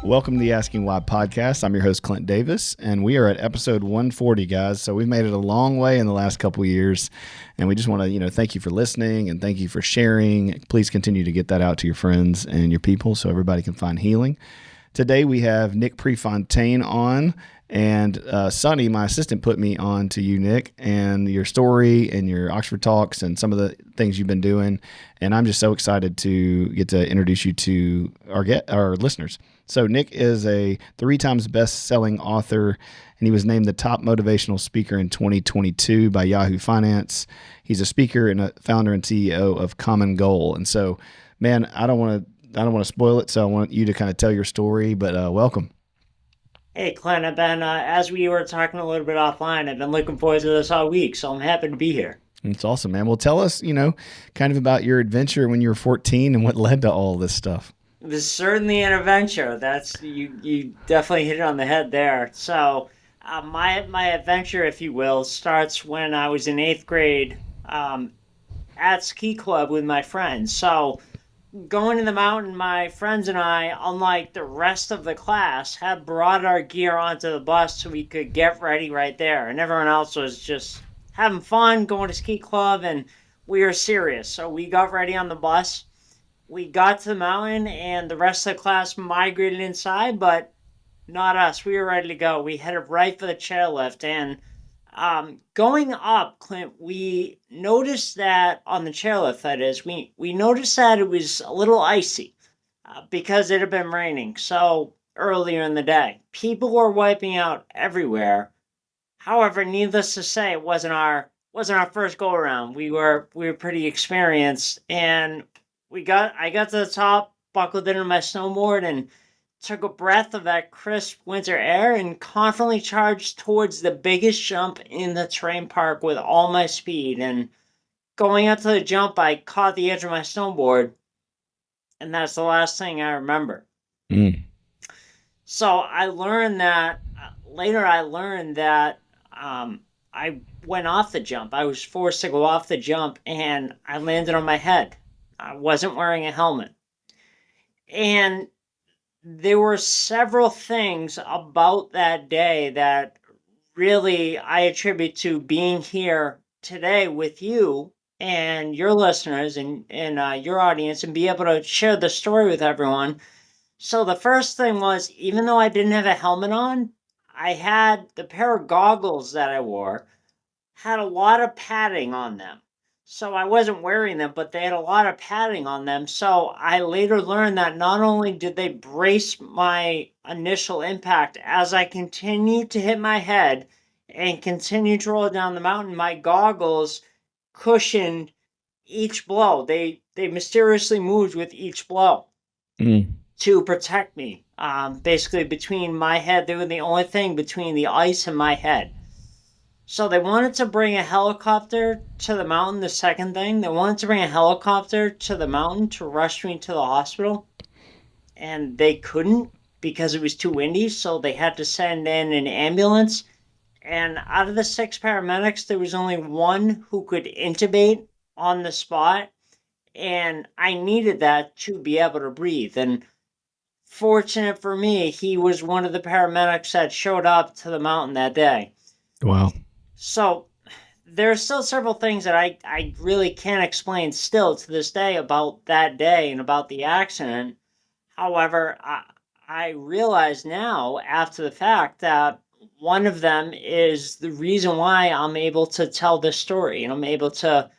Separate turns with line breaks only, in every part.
Welcome to the Asking Why podcast. I'm your host, Clint Davis, and we are at episode 140, guys. So we've made it a long way in the last couple of years, and we just want to, thank you for listening and thank you for sharing. Please continue to get that out to your friends and your people so everybody can find healing. Today we have Nick Prefontaine on, and Sonny, my assistant, put me on to you, Nick, and your story and your Oxford Talks and some of the things you've been doing. And I'm just so excited to get to introduce you to our listeners. So Nick is a 3 times best-selling author, and he was named the top motivational speaker in 2022 by Yahoo Finance. He's a speaker and a founder and CEO of Common Goal. And so, man, I don't want to spoil it, so I want you to kind of tell your story, but welcome.
Hey, Clint, I've been, as we were talking a little bit offline, I've been looking forward to this all week, so I'm happy to be here.
It's awesome, man. Well, tell us, kind of about your adventure when you were 14 and what led to all this stuff.
It was certainly an adventure. You definitely hit it on the head there. So, my adventure, if you will, starts when I was in 8th grade at ski club with my friends. So, going to the mountain, my friends and I, unlike the rest of the class, had brought our gear onto the bus so we could get ready right there. And everyone else was just having fun, going to ski club, and we were serious. So we got ready on the bus. We got to the mountain, and the rest of the class migrated inside, but not us. We were ready to go. We headed right for the chairlift, and going up, Clint, we noticed that on the chairlift, that is, we noticed that it was a little icy because it had been raining so earlier in the day. People were wiping out everywhere. However, needless to say, it wasn't our first go around. We were pretty experienced, and I got to the top, buckled into my snowboard, and took a breath of that crisp winter air and confidently charged towards the biggest jump in the terrain park with all my speed. And going up to the jump, I caught the edge of my snowboard, and that's the last thing I remember. So I learned that later. I learned that I went off the jump. I was forced to go off the jump, and I landed on my head. I wasn't wearing a helmet, and there were several things about that day that really I attribute to being here today with you and your listeners and your audience, and be able to share the story with everyone. So the first thing was, even though I didn't have a helmet on, I had the pair of goggles that I wore had a lot of padding on them. So I wasn't wearing them, but they had a lot of padding on them. So I later learned that not only did they brace my initial impact, as I continued to hit my head and continued to roll down the mountain, my goggles cushioned each blow. They mysteriously moved with each blow to protect me. Basically, between my head, they were the only thing between the ice and my head. So they wanted to bring a helicopter to the mountain. The second thing, they wanted to bring a helicopter to the mountain to rush me to the hospital. And they couldn't because it was too windy. So they had to send in an ambulance. And out of the 6 paramedics, there was only one who could intubate on the spot. And I needed that to be able to breathe. And fortunate for me, he was one of the paramedics that showed up to the mountain that day.
Wow.
So there's still several things that I really can't explain still to this day about that day and about the accident. However, I realize now after the fact that one of them is the reason why I'm able to tell this story and I'm able to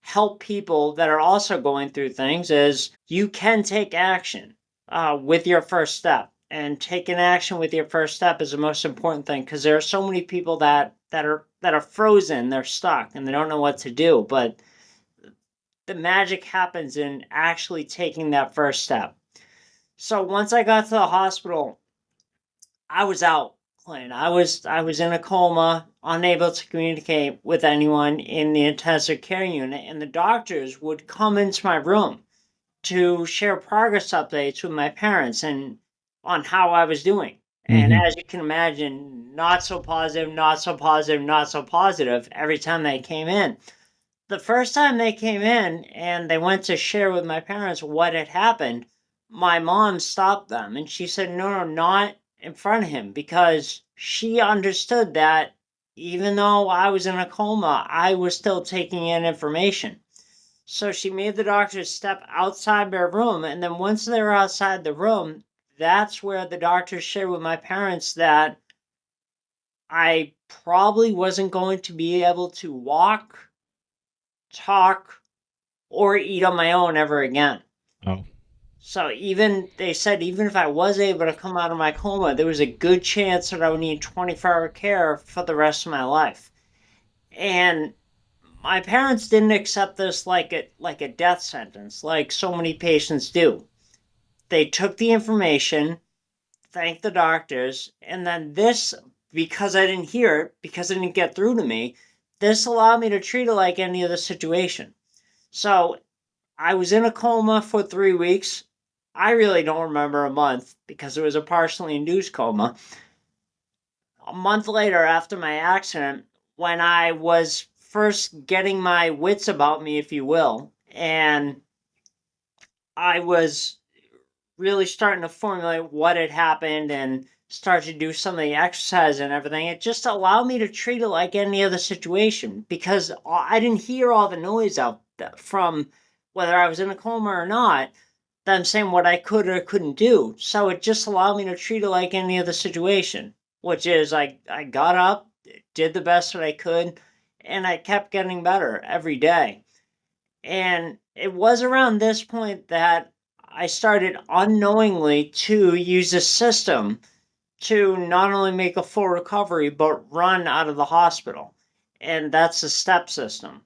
help people that are also going through things. Is you can take action with your first step. And taking action with your first step is the most important thing, because there are so many people that are frozen, they're stuck, and they don't know what to do. But the magic happens in actually taking that first step. So once I got to the hospital, I was out, Clint. I was in a coma, unable to communicate with anyone in the intensive care unit, and the doctors would come into my room to share progress updates with my parents and on how I was doing. And as you can imagine, not so positive, not so positive, not so positive every time they came in. The first time they came in and they went to share with my parents what had happened, my mom stopped them and she said, no, no, not in front of him, because she understood that even though I was in a coma, I was still taking in information. So she made the doctors step outside their room. And then once they were outside the room, that's where the doctors shared with my parents that I probably wasn't going to be able to walk, talk, or eat on my own ever again.
Oh,
So even they said even if I was able to come out of my coma, there was a good chance that I would need 24-hour care for the rest of my life. And my parents didn't accept this like a death sentence, like so many patients do. They took the information, thanked the doctors, and then this, because I didn't hear it, because it didn't get through to me, this allowed me to treat it like any other situation. So I was in a coma for 3 weeks. I really don't remember a month because it was a partially induced coma. A month later, after my accident, when I was first getting my wits about me, if you will, and I was really starting to formulate what had happened and start to do some of the exercise and everything, it just allowed me to treat it like any other situation because I didn't hear all the noise out from whether I was in a coma or not, them saying what I could or couldn't do. So it just allowed me to treat it like any other situation, which is I got up, did the best that I could, and I kept getting better every day. And it was around this point that I started unknowingly to use a system to not only make a full recovery, but run out of the hospital. And that's the STEP system.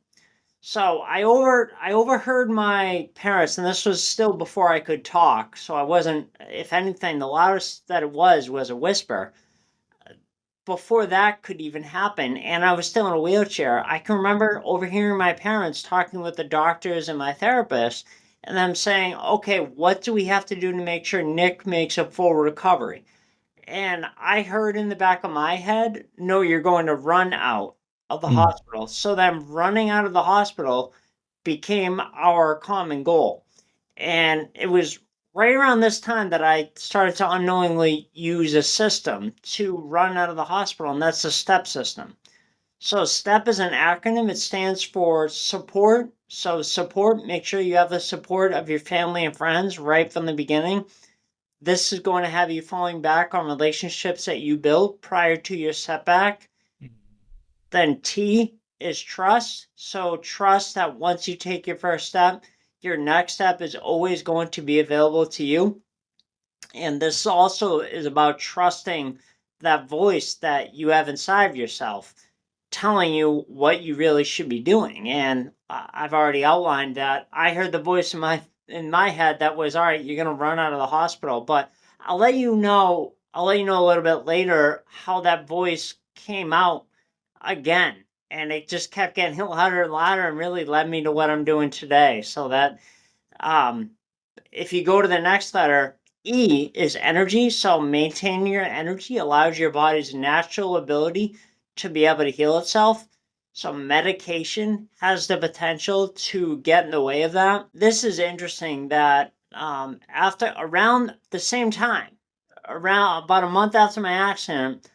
So I overheard my parents, and this was still before I could talk. So I wasn't, if anything, the loudest that it was a whisper before that could even happen, and I was still in a wheelchair. I can remember overhearing my parents talking with the doctors and my therapist, and them saying, okay, what do we have to do to make sure Nick makes a full recovery? And I heard in the back of my head, no, you're going to run out of the
mm,
hospital. So them running out of the hospital became our common goal. And it was right around this time that I started to unknowingly use a system to run out of the hospital, and that's the STEP system. So, STEP is an acronym, it stands for support. So, support, make sure you have the support of your family and friends right from the beginning. This is going to have you falling back on relationships that you built prior to your setback. Then T is trust. So trust that once you take your first step, your next step is always going to be available to you. And this also is about trusting that voice that you have inside of yourself telling you what you really should be doing. And I've already outlined that I heard the voice in my head that was, all right, you're going to run out of the hospital, but I'll let you know a little bit later how that voice came out again. And it just kept getting louder and louder and really led me to what I'm doing today. So that um, if you go to the next letter, E is energy. So maintaining your energy allows your body's natural ability to be able to heal itself. So medication has the potential to get in the way of that. This is interesting that after around the same time, around about a month after my accident,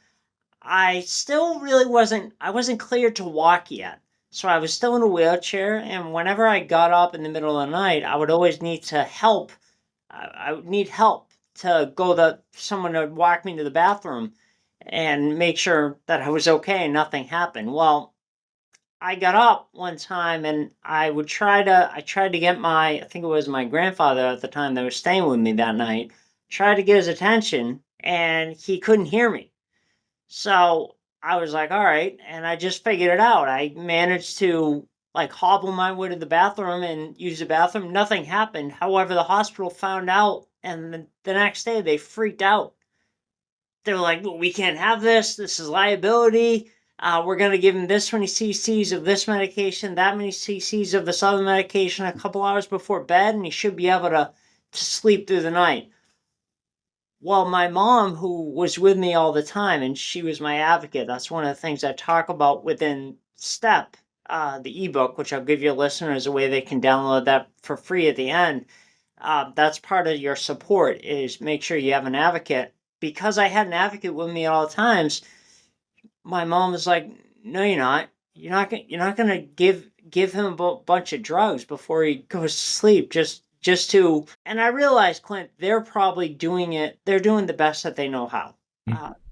I still really wasn't clear to walk yet. So I was still in a wheelchair, and whenever I got up in the middle of the night, I would always need to help. I would need help to go to someone to walk me to the bathroom and make sure that I was okay and nothing happened. Well, I got up one time and I tried to get I think it was my grandfather at the time that was staying with me that night, tried to get his attention and he couldn't hear me. So I was like, all right. And I just figured it out. I managed to like hobble my way to the bathroom and use the bathroom. Nothing happened. However, the hospital found out, and the next day they freaked out. They were like, well, we can't have this. This is liability. We're going to give him this many cc's of this medication, that many cc's of this other medication a couple hours before bed, and he should be able to sleep through the night. Well, my mom, who was with me all the time, and she was my advocate, that's one of the things I talk about within STEP, the ebook, which I'll give your listeners a way they can download that for free at the end. that's part of your support is make sure you have an advocate. Because I had an advocate with me at all times, my mom was like, "No, you're not. You're not gonna give him a bunch of drugs before he goes to sleep. Just to." And I realized, Clint, they're probably doing it. They're doing the best that they know how.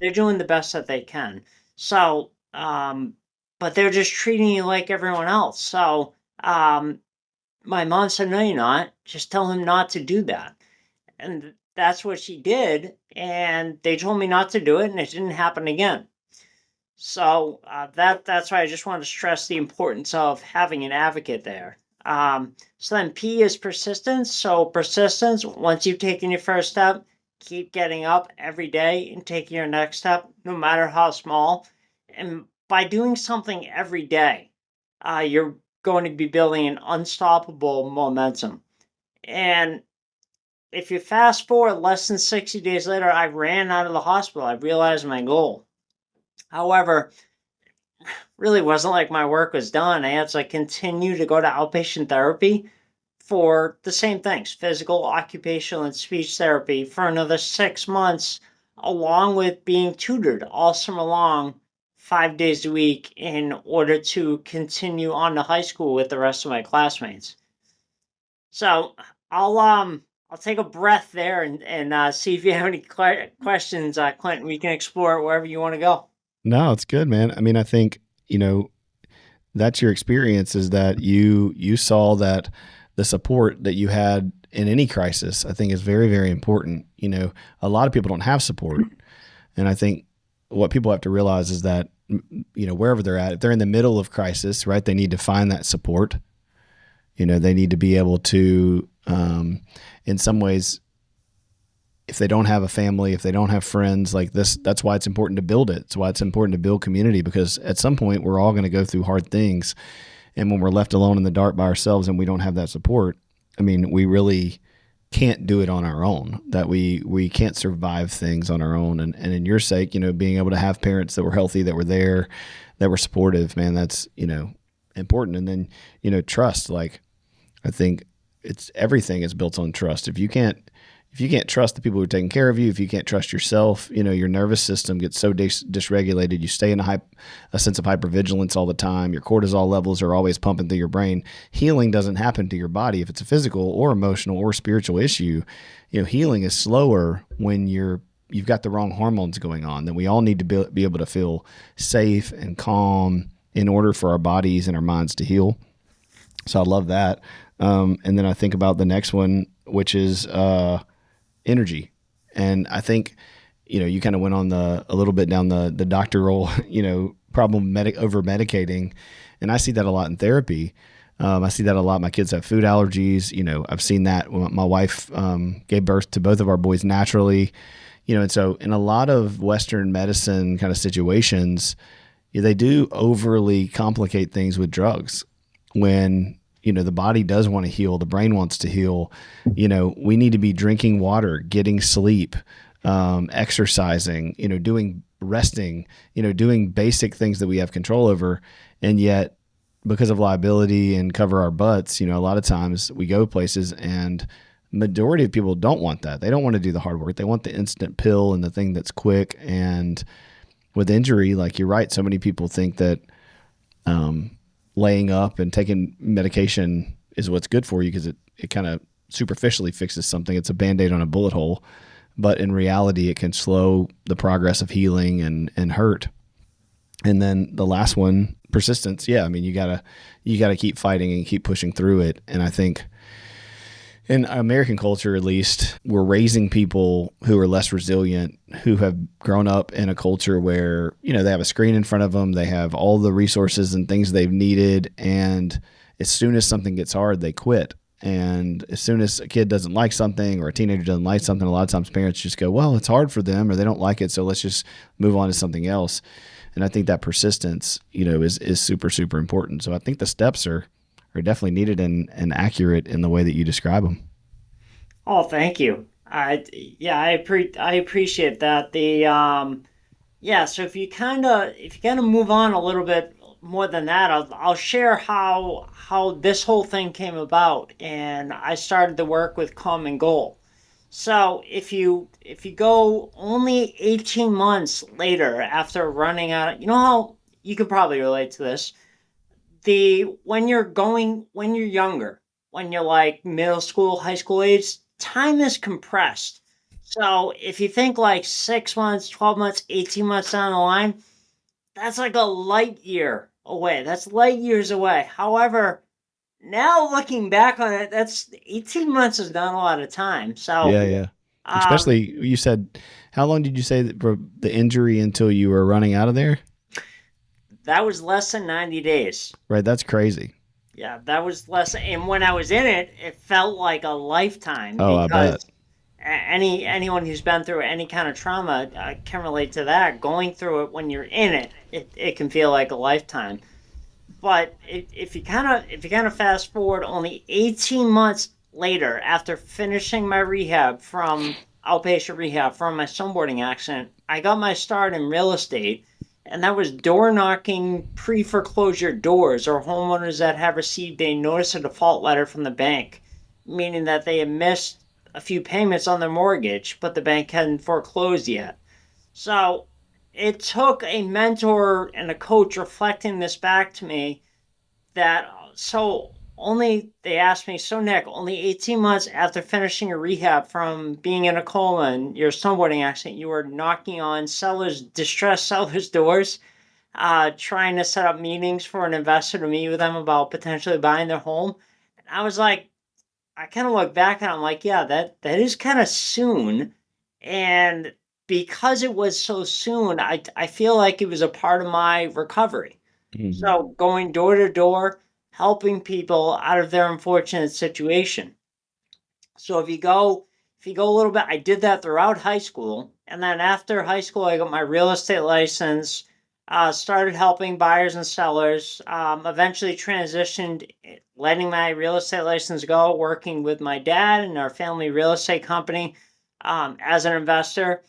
They're doing the best that they can. So, but they're just treating you like everyone else. So, my mom said, "No, you're not. Just tell him not to do that." And that's what she did. And they told me not to do it, and it didn't happen again. So that's why I just wanted to stress the importance of having an advocate there. So then P is persistence. So persistence, once you've taken your first step, keep getting up every day and taking your next step, no matter how small. And by doing something every day, you're going to be building an unstoppable momentum. And if you fast forward less than 60 days later, I ran out of the hospital. I realized my goal. However, really wasn't like my work was done. I had to continue to go to outpatient therapy for the same things, physical, occupational, and speech therapy for another 6 months, along with being tutored all summer long, 5 days a week, in order to continue on to high school with the rest of my classmates. So I'll take a breath there and see if you have any questions, Clinton. We can explore it wherever you want to go.
No, it's good, man. I mean, I think, that's your experience, is that you saw that the support that you had in any crisis, I think, is very, very important. A lot of people don't have support. And I think what people have to realize is that, wherever they're at, if they're in the middle of crisis, right, they need to find that support. They need to be able to, in some ways, if they don't have a family, if they don't have friends like this, that's why it's important to build it. It's why it's important to build community, because at some point we're all going to go through hard things. And when we're left alone in the dark by ourselves and we don't have that support, I mean, we really can't do it on our own, that we can't survive things on our own. And in your sake, being able to have parents that were healthy, that were there, that were supportive, man, that's, important. And then, trust, like, I think everything is built on trust. If you can't trust the people who are taking care of you, if you can't trust yourself, your nervous system gets so dysregulated. You stay in a sense of hypervigilance all the time. Your cortisol levels are always pumping through your brain. Healing doesn't happen to your body. If it's a physical or emotional or spiritual issue, healing is slower when you've got the wrong hormones going on. Then we all need to be able to feel safe and calm in order for our bodies and our minds to heal. So I love that. And then I think about the next one, which is energy. And I think, you kind of went on a little bit down the doctoral, problem over medicating. And I see that a lot in therapy. I see that a lot. My kids have food allergies. I've seen that when my wife gave birth to both of our boys naturally. And so in a lot of Western medicine kind of situations, they do overly complicate things with drugs when the body does want to heal. The brain wants to heal. We need to be drinking water, getting sleep, exercising, doing resting, doing basic things that we have control over. And yet, because of liability and cover our butts, a lot of times we go places and majority of people don't want that. They don't want to do the hard work. They want the instant pill and the thing that's quick. And with injury, like, you're right, so many people think that, laying up and taking medication is what's good for you because it kind of superficially fixes something. It's a Band-Aid on a bullet hole. But in reality, it can slow the progress of healing and hurt. And then the last one, persistence. Yeah, I mean, you gotta keep fighting and keep pushing through it. And I think in American culture, at least, we're raising people who are less resilient, who have grown up in a culture where, they have a screen in front of them. They have all the resources and things they've needed. And as soon as something gets hard, they quit. And as soon as a kid doesn't like something or a teenager doesn't like something, a lot of times parents just go, well, it's hard for them or they don't like it, so let's just move on to something else. And I think that persistence, is super, super important. So I think the steps are definitely needed and accurate in the way that you describe them.
Oh, thank you. I appreciate that. So if you kind of move on a little bit more than that, I'll share how this whole thing came about, and I started to work with Common Goal. So if you go only 18 months later after running out, you know how you could probably relate to this. The when you're younger, when you're like middle school, high school age, time is compressed. So if you think like 6 months, 12 months, 18 months down the line, that's like a light year away. That's light years away. However, now looking back on it, that's 18 months is not a lot of time. So,
Yeah, yeah.
um,
Especially you said, how long did you say that for the injury until you were running out of there?
that was less than 90 days.
Right, that's crazy.
Yeah, that was less. And when I was in it, it felt like a lifetime
Oh, I bet.
because anyone who's been through any kind of trauma can relate to that. Going through it when you're in it, it can feel like a lifetime. But if you kind of fast forward only 18 months later after finishing my rehab from outpatient rehab from my snowboarding accident, I got my start in real estate, and that was door knocking pre foreclosure doors or homeowners that have received a notice of default letter from the bank, meaning that they had missed a few payments on their mortgage, but the bank hadn't foreclosed yet. So it took a mentor and a coach reflecting this back to me that so only they asked me, so Nick, only 18 months after finishing your rehab from being in a coma and your snowboarding accident, you were knocking on distressed sellers' doors, trying to set up meetings for an investor to meet with them about potentially buying their home. And I was like, I kind of look back and I'm like, yeah, that is kind of soon. And because it was so soon, I feel like it was a part of my recovery.
Mhm.
So going door to door, helping people out of their unfortunate situation. So if you go a little bit, I did that throughout high school, and then after high school, I got my real estate license. Started helping buyers and sellers. Eventually transitioned, letting my real estate license go, working with my dad and our family real estate company as an investor.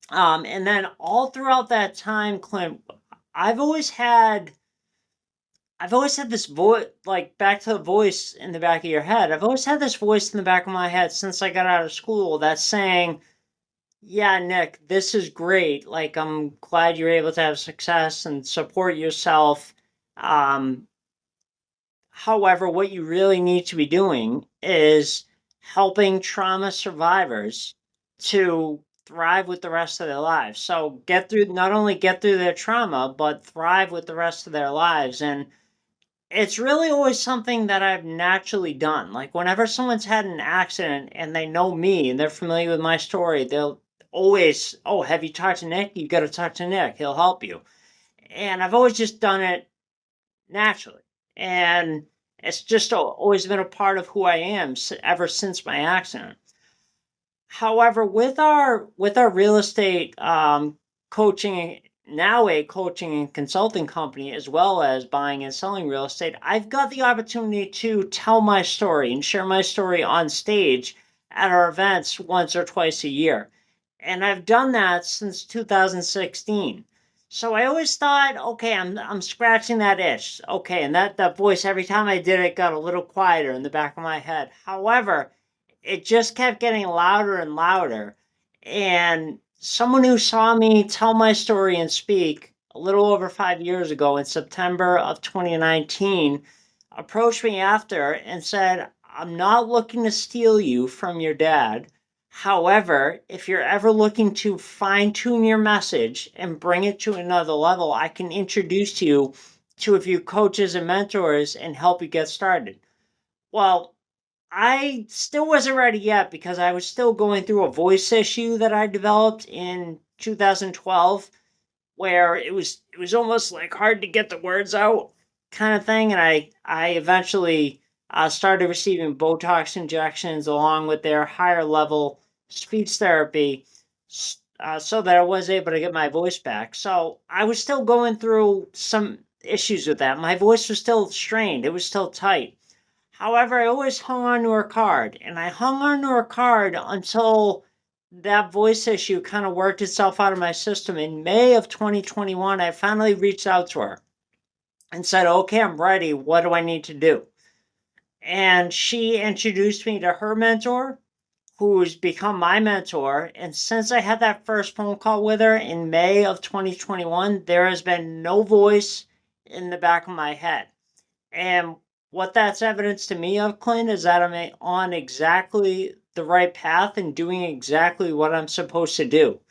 And then all throughout that time, Clint, I've always had I've always had this voice, like back to the voice in the back of your head. I've always had this voice in the back of my head since I got out of school that's saying, yeah, Nick, this is great. Like, I'm glad you're able to have success and support yourself. Um, However, what you really need to be doing is helping trauma survivors to thrive with the rest of their lives. So, not only get through their trauma, but thrive with the rest of their lives. And it's really always something that I've naturally done. Like whenever someone's had an accident and they know me and they're familiar with my story, they'll always, oh, have you talked to Nick? You got to talk to Nick. He'll help you. And I've always just done it naturally. And it's just always been a part of who I am ever since my accident. However, with our real estate coaching, now a coaching and consulting company, as well as buying and selling real estate, I've got the opportunity to tell my story and share my story on stage at our events once or twice a year. And I've done that since 2016. So I always thought, okay, I'm scratching that itch. Okay, and that voice every time I did it got a little quieter in the back of my head. However, it just kept getting louder and louder. And someone who saw me tell my story and speak a little over 5 years ago in September of 2019 approached me after and said, I'm not looking to steal you from your dad. However, if you're ever looking to fine tune your message and bring it to another level, I can introduce you to a few coaches and mentors and help you get started. Well, I still wasn't ready yet because I was still going through a voice issue that I developed in 2012 where it was almost like hard to get the words out kind of thing, and I eventually started receiving Botox injections along with their higher level speech therapy so that I was able to get my voice back. So I was still going through some issues with that. My voice was still strained. It was still tight. However, I always hung on to her card, and I hung on to her card until that voice issue kind of worked itself out of my system. In May of 2021, I finally reached out to her. and said, okay, I'm ready. What do I need to do? And she introduced me to her mentor, who's become my mentor. And since I had that first phone call with her in May of 2021, there has been no voice in the back of my head. And what that's evidence to me of, Clint, is that I'm on exactly the right path and doing exactly what I'm supposed to do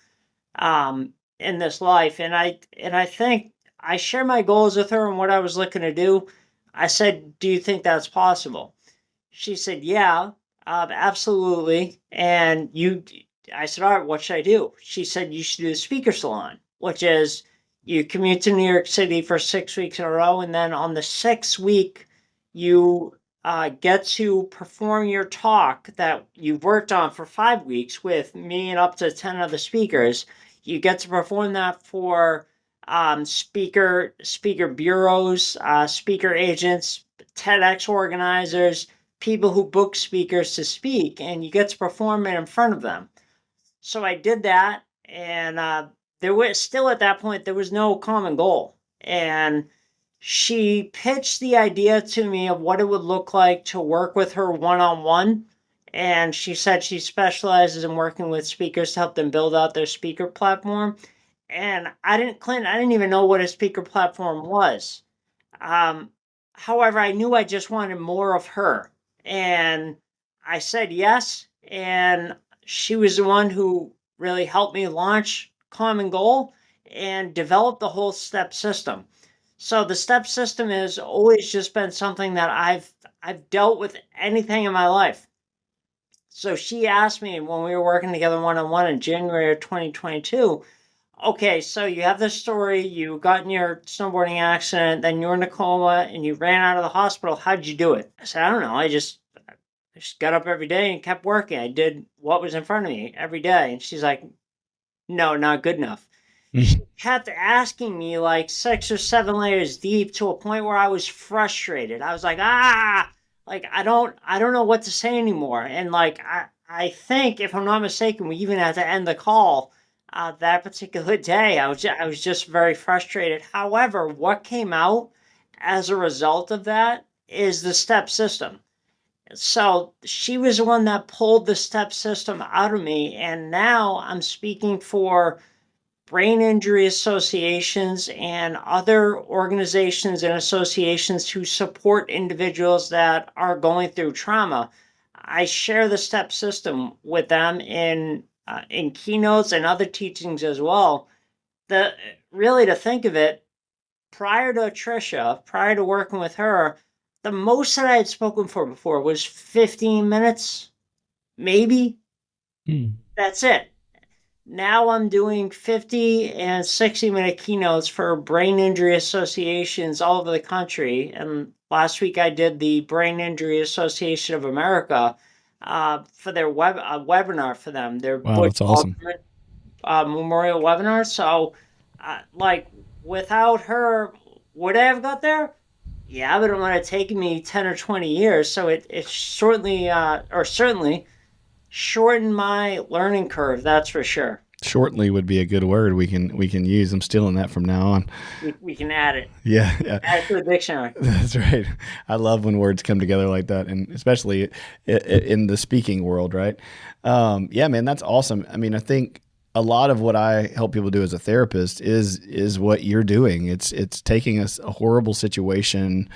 in this life. And I think I share my goals with her and what I was looking to do. I said, "Do you think that's possible?" She said, "Yeah, absolutely." And I said, "All right, what should I do?" She said, "You should do the speaker salon, which is you commute to New York City for 6 weeks in a row, and then on the sixth week, you get to perform your talk that you've worked on for 5 weeks with me and up to 10 other speakers. You get to perform that for speaker bureaus, speaker agents, TEDx organizers, people who book speakers to speak, and you get to perform it in front of them." So I did that, and there was still at that point there was no common goal, and she pitched the idea to me of what it would look like to work with her one on one. And she said she specializes in working with speakers to help them build out their speaker platform. And Clint, I didn't even know what a speaker platform was. Um, However, I knew I just wanted more of her. And I said yes. And she was the one who really helped me launch Common Goal and develop the whole step system. So the step system has always just been something that I've dealt with anything in my life. So she asked me when we were working together one on one in January of 2022, okay, so you have this story, you got in your snowboarding accident, then you were in a coma and you ran out of the hospital. How'd you do it? I said, I don't know. I just got up every day and kept working. I did what was in front of me every day. And she's like, no, not good enough. She kept asking me like 6 or 7 layers deep to a point where I was frustrated. I was like, like I don't know what to say anymore. And like I think if I'm not mistaken, we even had to end the call that particular day. I was just very frustrated. However, what came out as a result of that is the step system. So she was the one that pulled the step system out of me, and now I'm speaking for brain injury associations and other organizations and associations who support individuals that are going through trauma. I share the step system with them in keynotes and other teachings as well. The Really, to think of it, prior to working with her, the most that I had spoken for before was 15 minutes, maybe. That's it. Now I'm doing 50 and 60-minute keynotes for brain injury associations all over the country. And last week I did the Brain Injury Association of America for their webinar for them, their
Wow,
Butch
that's awesome.
Altman memorial webinar. So, like, without her, would I have got there? Yeah, but it would have taken me 10 or 20 years. So it certainly shortened my learning curve, that's for sure.
Shortly would be a good word we can use. I'm stealing that from now on.
We can add it.
Yeah, yeah.
Add it to the dictionary.
That's right. I love when words come together like that, and especially in the speaking world, right? Yeah, man, that's awesome. I mean, I think a lot of what I help people do as a therapist is what you're doing. It's taking a horrible situation,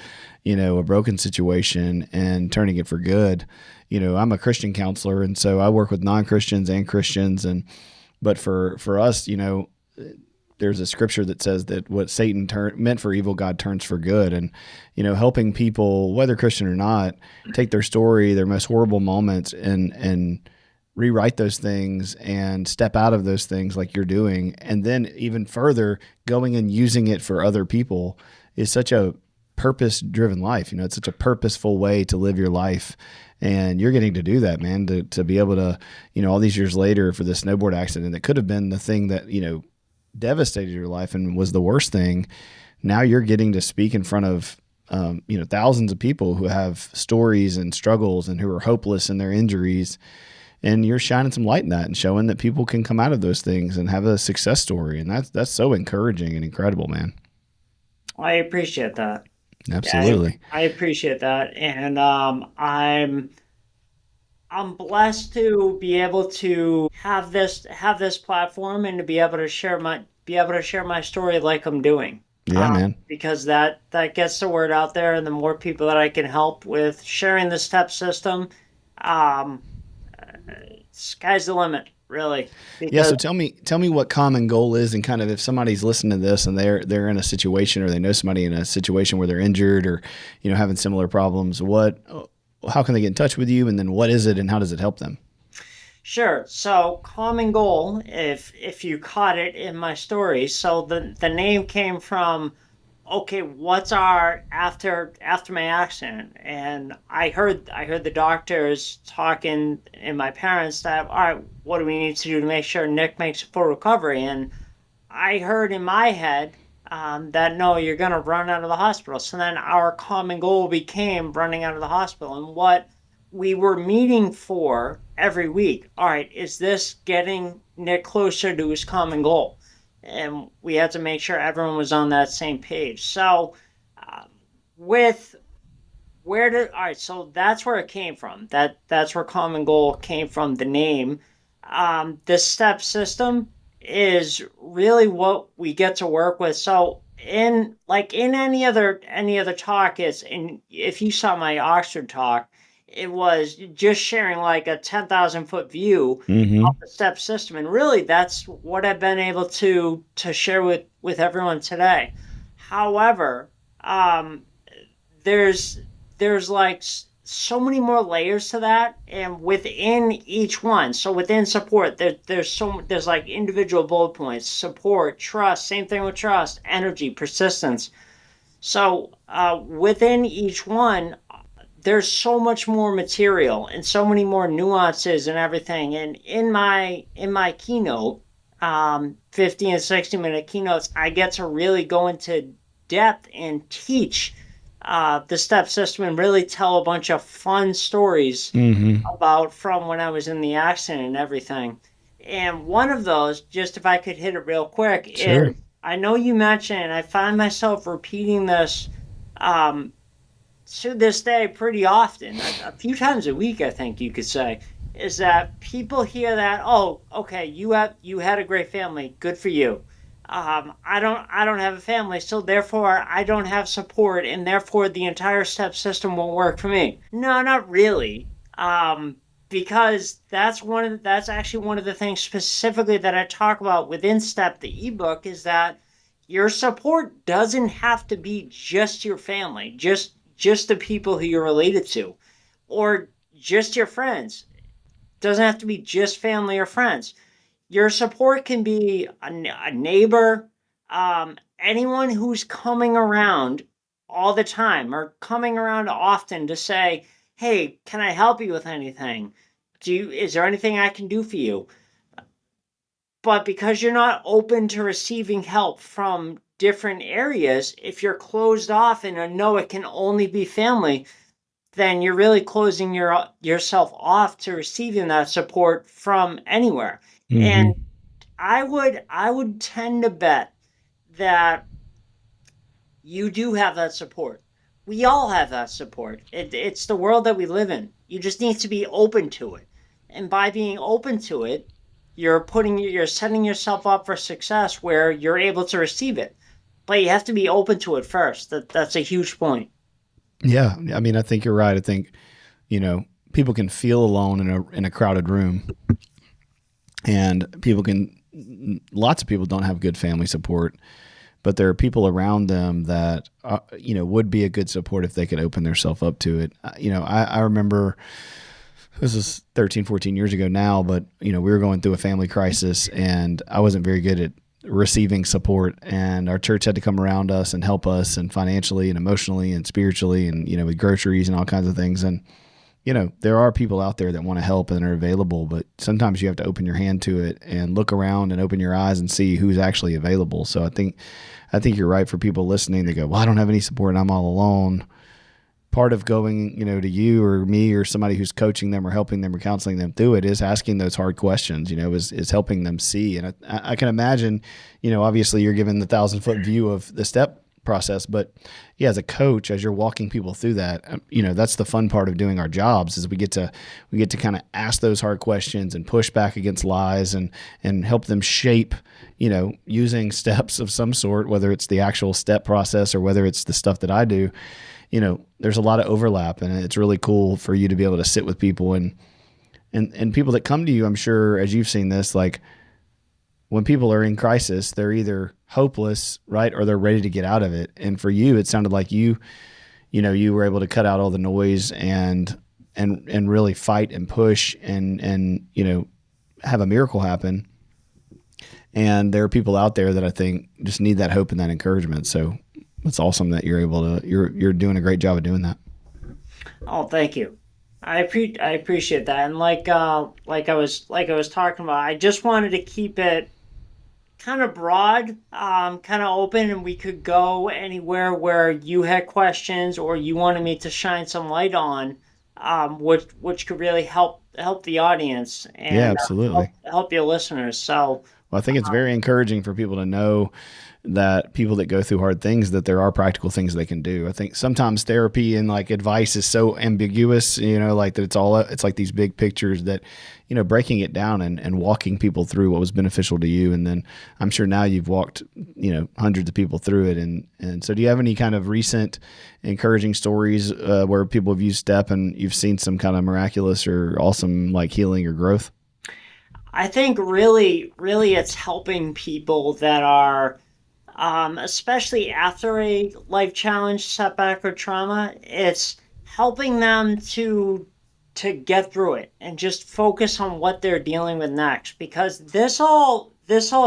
a broken situation, and turning it for good. I'm a Christian counselor, and so I work with non-Christians and Christians, but for us, there's a scripture that says that what Satan meant for evil, God turns for good. And, helping people, whether Christian or not, take their story, their most horrible moments, and rewrite those things and step out of those things like you're doing. And then even further, going and using it for other people is such a purpose-driven life. It's such a purposeful way to live your life. And you're getting to do that, man, to be able to, all these years later for the snowboard accident that could have been the thing that, devastated your life and was the worst thing. Now you're getting to speak in front of, thousands of people who have stories and struggles and who are hopeless in their injuries. And you're shining some light in that and showing that people can come out of those things and have a success story. And that's so encouraging and incredible, man.
I appreciate that. Yeah,
Absolutely.
I appreciate that, and I'm blessed to be able to have this platform and to be able to share my story like I'm doing.
Yeah, man.
Because that gets the word out there, and the more people that I can help with sharing the step system, um, sky's the limit, really.
Yeah.
Because
So tell me what common goal is, and kind of if somebody's listening to this and they're in a situation, or they know somebody in a situation where they're injured, or having similar problems, how can they get in touch with you, and then what is it, and how does it help them?
sure. So common goal, if you caught it in my story, so the name came from okay, what's our after my accident? And I heard the doctors talking and my parents that all right, what do we need to do to make sure Nick makes a full recovery? And I heard in my head that no, you're gonna run out of the hospital. So then our common goal became running out of the hospital, and what we were meeting for every week. All right, is this getting Nick closer to his common goal? And we had to make sure everyone was on that same page. So, with where did all right? So that's where it came from. That's where common goal came from. The name. The step system is really what we get to work with. So in any other talk, it's and if you saw my Oxford talk, it was just sharing like a 10,000 foot view of
Mm-hmm.
the step system, and really that's what I've been able to share with everyone today. However, um, there's like so many more layers to that, and within each one, so within support there's like individual bullet points: support, trust, same thing with trust, energy, persistence. So within each one there's so much more material and so many more nuances and everything. And in my keynote, 50 and 60-minute keynotes, I get to really go into depth and teach the step system and really tell a bunch of fun stories
Mm-hmm.
about from when I was in the accident and everything. And one of those, just if I could hit it real quick,
Sure.
is I know you mentioned, and I find myself repeating this um, to this day pretty often, a few times a week, I think you could say, is that people hear that, oh, okay, you had a great family, good for you. I don't have a family, so therefore I don't have support, and therefore the entire step system won't work for me. No, not really. Because that's actually one of the things specifically that I talk about within Step the ebook, is that your support doesn't have to be just your family, just the people who you're related to, or just your friends. Doesn't have to be just family or friends. Your support can be a neighbor, anyone who's coming around all the time or coming around often to say, "Hey, can I help you with anything? Is there anything I can do for you?" But because you're not open to receiving help from different areas, if you're closed off and a no, it can only be family, then you're really closing yourself off to receiving that support from anywhere. And
Mm-hmm.
I would tend to bet that you do have that support. We all have that support. It's the world that we live in. You just need to be open to it. And by being open to it, you're setting yourself up for success where you're able to receive it. But you have to be open to it first. That's a huge point.
Yeah. I mean, I think you're right. I think, people can feel alone in a crowded room, and lots of people don't have good family support, but there are people around them that, would be a good support if they could open themselves up to it. I remember this is 13, 14 years ago now, but we were going through a family crisis, and I wasn't very good at receiving support, and our church had to come around us and help us, and financially and emotionally and spiritually, and with groceries and all kinds of things. And there are people out there that want to help and are available, but sometimes you have to open your hand to it and look around and open your eyes and see who's actually available. So I think you're right. For people listening, they go, well, I don't have any support and I'm all alone. Part of going, to you or me or somebody who's coaching them or helping them or counseling them through it is asking those hard questions, is helping them see. And I can imagine, obviously you're given the 1,000-foot view of the step process. But yeah, as a coach, as you're walking people through that, that's the fun part of doing our jobs is we get to kind of ask those hard questions and push back against lies and help them shape, using steps of some sort, whether it's the actual step process or whether it's the stuff that I do. There's a lot of overlap, and it's really cool for you to be able to sit with people and people that come to you. I'm sure, as you've seen this, like when people are in crisis, they're either hopeless, right, or they're ready to get out of it. And for you, it sounded like you were able to cut out all the noise and really fight and push and have a miracle happen. And there are people out there that I think just need that hope and that encouragement. So it's awesome that you're doing a great job of doing that.
Oh, thank you. I appreciate that. And like I was talking about, I just wanted to keep it kind of broad, kind of open, and we could go anywhere where you had questions or you wanted me to shine some light on, which could really help the audience and
Yeah, absolutely.
help your listeners. So,
well, I think it's very encouraging for people to know that people that go through hard things, that there are practical things they can do. I think sometimes therapy and like advice is so ambiguous, like that it's like these big pictures that, breaking it down and walking people through what was beneficial to you. And then I'm sure now you've walked, hundreds of people through it. And so do you have any kind of recent encouraging stories where people have used STEP and you've seen some kind of miraculous or awesome like healing or growth?
I think really, really it's helping people that are, especially after a life challenge, setback, or trauma, it's helping them to get through it and just focus on what they're dealing with next. Because this all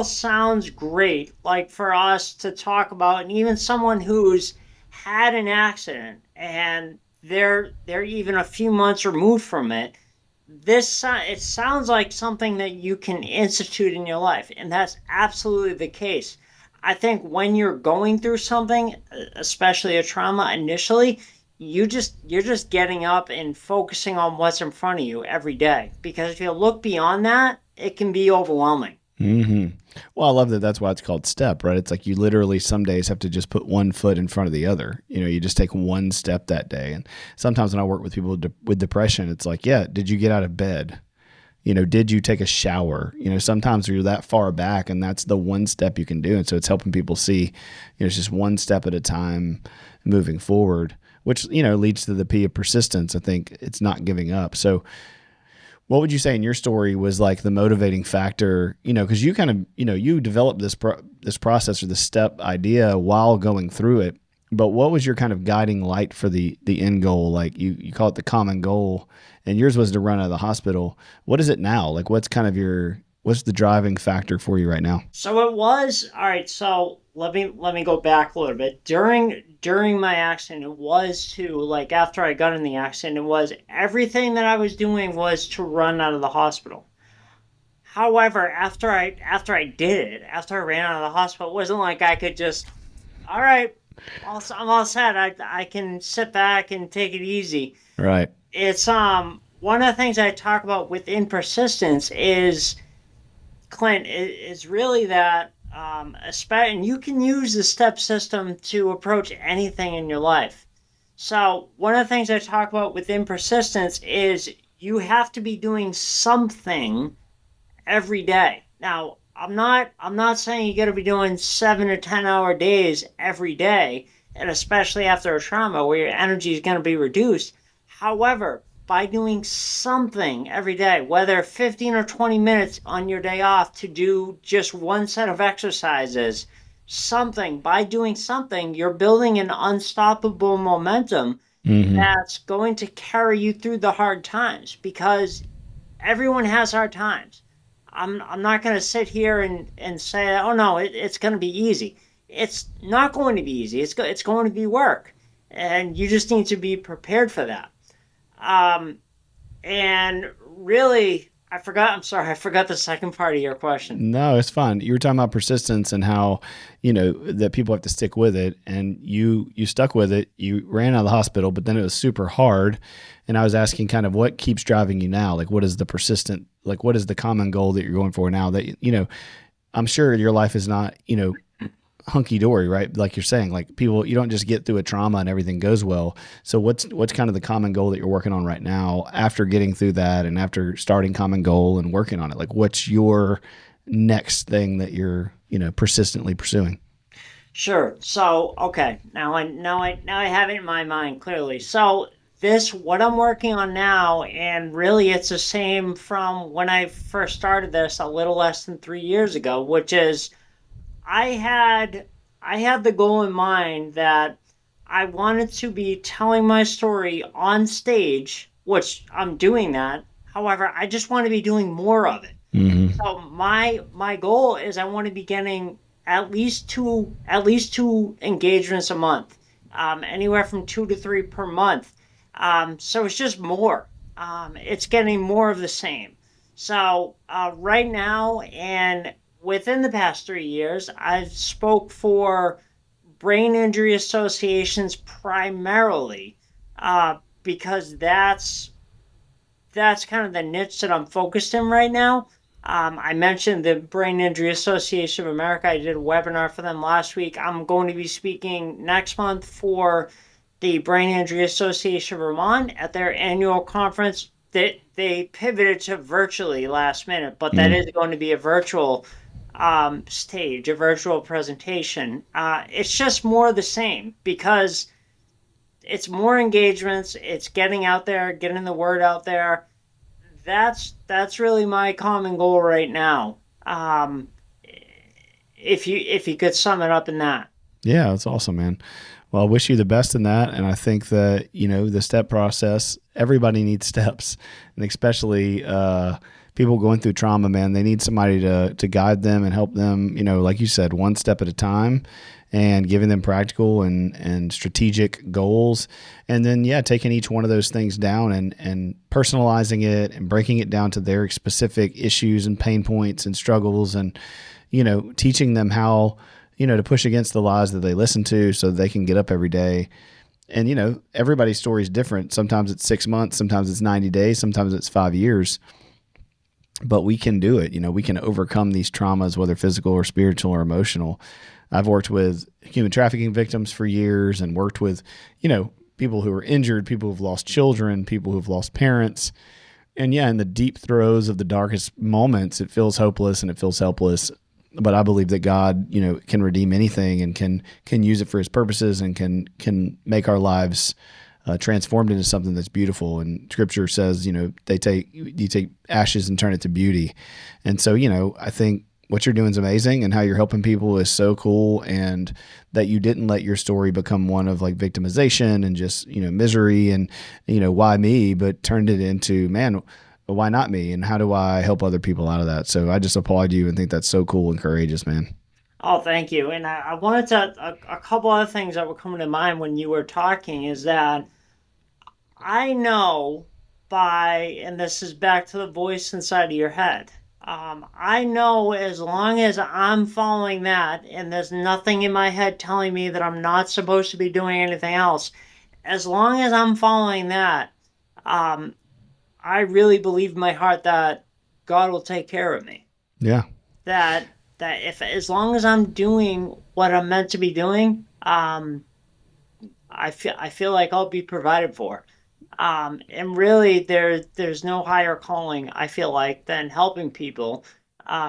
sounds great, like for us to talk about, and even someone who's had an accident and they're even a few months removed from it. It sounds like something that you can institute in your life, and that's absolutely the case. I think when you're going through something, especially a trauma initially, you're just getting up and focusing on what's in front of you every day. Because if you look beyond that, it can be overwhelming.
Mm-hmm. Well, I love that. That's why it's called STEP, right? It's like you literally some days have to just put one foot in front of the other. You just take one step that day. And sometimes when I work with people with depression, it's like, yeah, did you get out of bed? Did you take a shower? Sometimes you're that far back and that's the one step you can do. And so it's helping people see, it's just one step at a time moving forward, which, leads to the P of persistence. I think it's not giving up. So what would you say in your story was like the motivating factor, because you kind of, you developed this process or the STEP idea while going through it, but what was your kind of guiding light for the end goal? Like you call it the common goal, and yours was to run out of the hospital. What is it now? Like what's the driving factor for you right now?
So it was, all right, so let me go back a little bit. During my accident, it was to, like, after I got in the accident, it was everything that I was doing was to run out of the hospital. However, after I did it, after I ran out of the hospital, it wasn't like I could just, all right, I'm all set. I can sit back and take it easy.
Right.
It's one of the things I talk about within persistence is, Clint, is really that, and you can use the STEP system to approach anything in your life. So one of the things I talk about within persistence is you have to be doing something every day. Now, I'm not saying you got to be doing 7 or 10 hour days every day, and especially after a trauma where your energy is going to be reduced. However, by doing something every day, whether 15 or 20 minutes on your day off to do just one set of exercises, by doing something, you're building an unstoppable momentum that's going to carry you through the hard times, because everyone has hard times. I'm not going to sit here and say, oh no, it's going to be easy. It's not going to be easy. It's going to be work, and you just need to be prepared for that. And really, I forgot the second part of your question.
No, it's fine. You were talking about persistence and how, that people have to stick with it, and you stuck with it. You ran out of the hospital, but then it was super hard. And I was asking kind of what keeps driving you now? Like, what is the common goal that you're going for now that, I'm sure your life is not, hunky dory, right? Like you're saying, like people, you don't just get through a trauma and everything goes well. So what's kind of the common goal that you're working on right now after getting through that and after starting common goal and working on it? Like what's your next thing that you're, persistently pursuing?
Sure. So, okay. Now I have it in my mind clearly. So, this what I'm working on now, and really it's the same from when I first started this a little less than 3 years ago, which is I had I had the goal in mind that I wanted to be telling my story on stage, which I'm doing that. However, I just want to be doing more of it.
Mm-hmm.
So my goal is I want to be getting at least two engagements a month, anywhere from 2 to 3 per month. So it's just more. It's getting more of the same. So right now and within the past 3 years, I've spoke for brain injury associations primarily, because that's kind of the niche that I'm focused in right now. I mentioned the Brain Injury Association of America. I did a webinar for them last week. I'm going to be speaking next month for the Brain Injury Association of Vermont at their annual conference. They pivoted to virtually last minute, but that is going to be a virtual stage, a virtual presentation. It's just more of the same because it's more engagements. It's getting out there, getting the word out there. That's really my common goal right now. If you could sum it up in that.
Yeah, that's awesome, man. Well, I wish you the best in that. And I think that, the step process, everybody needs steps. And especially people going through trauma, man, they need somebody to guide them and help them, like you said, one step at a time and giving them practical and strategic goals. And then, taking each one of those things down and personalizing it and breaking it down to their specific issues and pain points and struggles and, teaching them how, to push against the lies that they listen to so they can get up every day. And, everybody's story is different. Sometimes it's 6 months, sometimes it's 90 days, sometimes it's 5 years. But we can do it. We can overcome these traumas, whether physical or spiritual or emotional. I've worked with human trafficking victims for years and worked with, people who are injured, people who've lost children, people who've lost parents. And in the deep throes of the darkest moments, it feels hopeless and it feels helpless. But I believe that God, can redeem anything and can use it for his purposes and can make our lives transformed into something that's beautiful. And scripture says, you take ashes and turn it to beauty. And so, I think what you're doing is amazing and how you're helping people is so cool. And that you didn't let your story become one of like victimization and just, misery and, why me, but turned it into, man, why not me? And how do I help other people out of that? So I just applaud you and think that's so cool and courageous, man.
Oh, thank you. And I wanted a couple other things that were coming to mind when you were talking is that I know and this is back to the voice inside of your head. I know as long as I'm following that and there's nothing in my head telling me that I'm not supposed to be doing anything else, as long as I'm following that, I really believe in my heart that God will take care of me.
Yeah.
That if as long as I'm doing what I'm meant to be doing, I feel like I'll be provided for. And really, there's no higher calling, I feel like, than helping people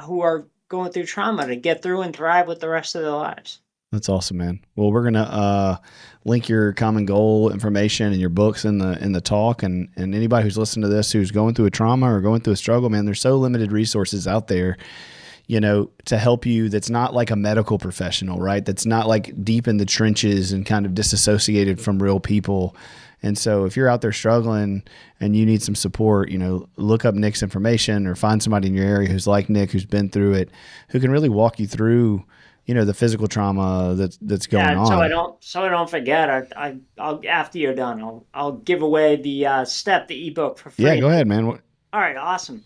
who are going through trauma to get through and thrive with the rest of their lives.
That's awesome, man. Well, we're gonna link your common goal information and your books in the talk, and anybody who's listening to this who's going through a trauma or going through a struggle, man, there's so limited resources out there, to help you. That's not like a medical professional, right? That's not like deep in the trenches and kind of disassociated from real people. And so if you're out there struggling and you need some support, look up Nick's information or find somebody in your area who's like Nick, who's been through it, who can really walk you through, the physical trauma that's going on.
So I don't forget. I'll after you're done, I'll give away the the ebook for free.
Yeah, go ahead, man.
All right, awesome.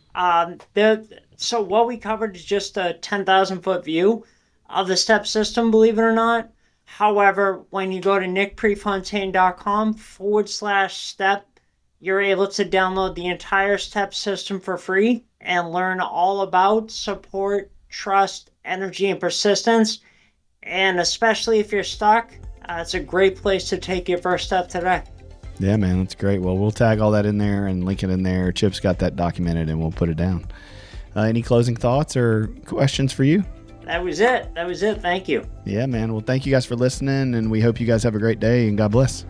So what we covered is just a 10,000-foot view of the STEP system, believe it or not. However, when you go to nickprefontaine.com/step, you're able to download the entire STEP system for free and learn all about support, trust, energy, and persistence. And especially if you're stuck, it's a great place to take your first step today.
Yeah, man, that's great. Well, we'll tag all that in there and link it in there. Chip's got that documented, and we'll put it down. Any closing thoughts or questions for you?
That was it. Thank you.
Yeah, man. Well, thank you guys for listening, and we hope you guys have a great day, and God bless.